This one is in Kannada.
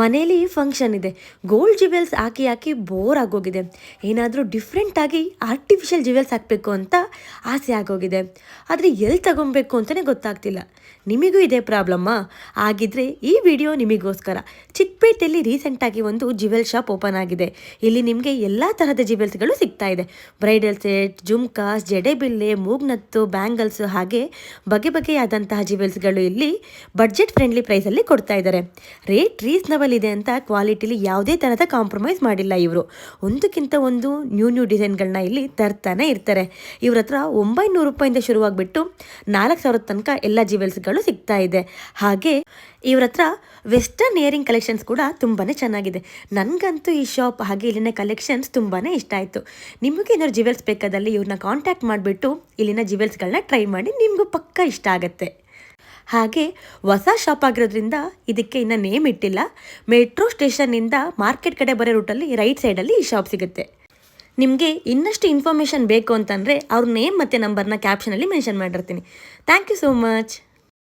ಮನೇಲಿ ಫಂಕ್ಷನ್ ಇದೆ. ಗೋಲ್ಡ್ ಜ್ಯುವೆಲ್ಸ್ ಹಾಕಿ ಹಾಕಿ ಬೋರ್ ಆಗೋಗಿದೆ. ಏನಾದರೂ ಡಿಫ್ರೆಂಟಾಗಿ ಆರ್ಟಿಫಿಷಿಯಲ್ ಜ್ಯುವೆಲ್ಸ್ ಹಾಕಬೇಕು ಅಂತ ಆಸೆ ಆಗೋಗಿದೆ. ಆದರೆ ಎಲ್ಲಿ ತಗೊಬೇಕು ಅಂತಲೇ ಗೊತ್ತಾಗ್ತಿಲ್ಲ. ನಿಮಗೂ ಇದೇ ಪ್ರಾಬ್ಲಮ್ಮಾ? ಆಗಿದ್ದರೆ ಈ ವಿಡಿಯೋ ನಿಮಗೋಸ್ಕರ. ಚಿಕ್ಕಪೇಟೆಯಲ್ಲಿ ರೀಸೆಂಟಾಗಿ ಒಂದು ಜ್ಯುವೆಲ್ ಶಾಪ್ ಓಪನ್ ಆಗಿದೆ. ಇಲ್ಲಿ ನಿಮಗೆ ಎಲ್ಲ ತರಹದ ಜ್ಯುವೆಲ್ಸ್ಗಳು ಸಿಗ್ತಾ ಇದೆ. ಬ್ರೈಡಲ್ ಸೆಟ್, ಜುಮ್ಕಾಸ್, ಜಡೆಬಿಲ್ಲೆ, ಮೂಗ್ನತ್ತು, ಬ್ಯಾಂಗಲ್ಸ್ ಹಾಗೆ ಬಗೆ ಬಗೆಯಾದಂತಹ ಜ್ಯುವೆಲ್ಸ್ಗಳು ಇಲ್ಲಿ ಬಡ್ಜೆಟ್ ಫ್ರೆಂಡ್ಲಿ ಪ್ರೈಸಲ್ಲಿ ಕೊಡ್ತಾ ಇದ್ದಾರೆ. ರೇಟ್ ರೀಸನಬಲ್ ಇದೆ ಅಂತ ಕ್ವಾಲಿಟಿಲಿ ಯಾವುದೇ ಥರದ ಕಾಂಪ್ರಮೈಸ್ ಮಾಡಿಲ್ಲ ಇವರು. ಒಂದಕ್ಕಿಂತ ಒಂದು ನ್ಯೂ ಡಿಸೈನ್ಗಳನ್ನ ಇಲ್ಲಿ ತರ್ತಾನೆ ಇರ್ತಾರೆ. ಇವ್ರ ಹತ್ರ 900 ರೂಪಾಯಿಂದ ಶುರುವಾಗ್ಬಿಟ್ಟು 4000 ತನಕ ಎಲ್ಲ ಜ್ಯುವೆಲ್ಸ್ಗಳು ಸಿಗ್ತಾ ಇದೆ. ಹಾಗೆ ಇವ್ರ ಹತ್ರ ವೆಸ್ಟರ್ನ್ ಇಯರಿಂಗ್ ಕಲೆಕ್ಷನ್ಸ್ ಕೂಡ ತುಂಬಾ ಚೆನ್ನಾಗಿದೆ. ನನಗಂತೂ ಈ ಶಾಪ್ ಹಾಗೆ ಇಲ್ಲಿನ ಕಲೆಕ್ಷನ್ಸ್ ತುಂಬಾ ಇಷ್ಟ ಆಯಿತು. ನಿಮಗೆ ಏನಾದ್ರು ಜ್ಯುವೆಲ್ಸ್ ಬೇಕಾದಲ್ಲಿ ಇವ್ರನ್ನ ಕಾಂಟ್ಯಾಕ್ಟ್ ಮಾಡಿಬಿಟ್ಟು ಇಲ್ಲಿನ ಜ್ಯುವೆಲ್ಸ್ಗಳನ್ನ ಟ್ರೈ ಮಾಡಿ, ನಿಮಗೂ ಪಕ್ಕ ಇಷ್ಟ ಆಗುತ್ತೆ. ಹಾಗೆ ಹೊಸ ಶಾಪ್ ಆಗಿರೋದ್ರಿಂದ ಇದಕ್ಕೆ ಇನ್ನು ನೇಮ್ ಇಟ್ಟಿಲ್ಲ. ಮೆಟ್ರೋ ಸ್ಟೇಷನ್ನಿಂದ ಮಾರ್ಕೆಟ್ ಕಡೆ ಬರೋ ರೂಟಲ್ಲಿ ರೈಟ್ ಸೈಡಲ್ಲಿ ಈ ಶಾಪ್ ಸಿಗುತ್ತೆ. ನಿಮಗೆ ಇನ್ನಷ್ಟು ಇನ್ಫಾರ್ಮೇಷನ್ ಬೇಕು ಅಂತಂದರೆ ಅವ್ರ ನೇಮ್ ಮತ್ತು ನಂಬರ್ನ ಕ್ಯಾಪ್ಷನಲ್ಲಿ ಮೆನ್ಷನ್ ಮಾಡಿರ್ತೀನಿ. Thank you so much.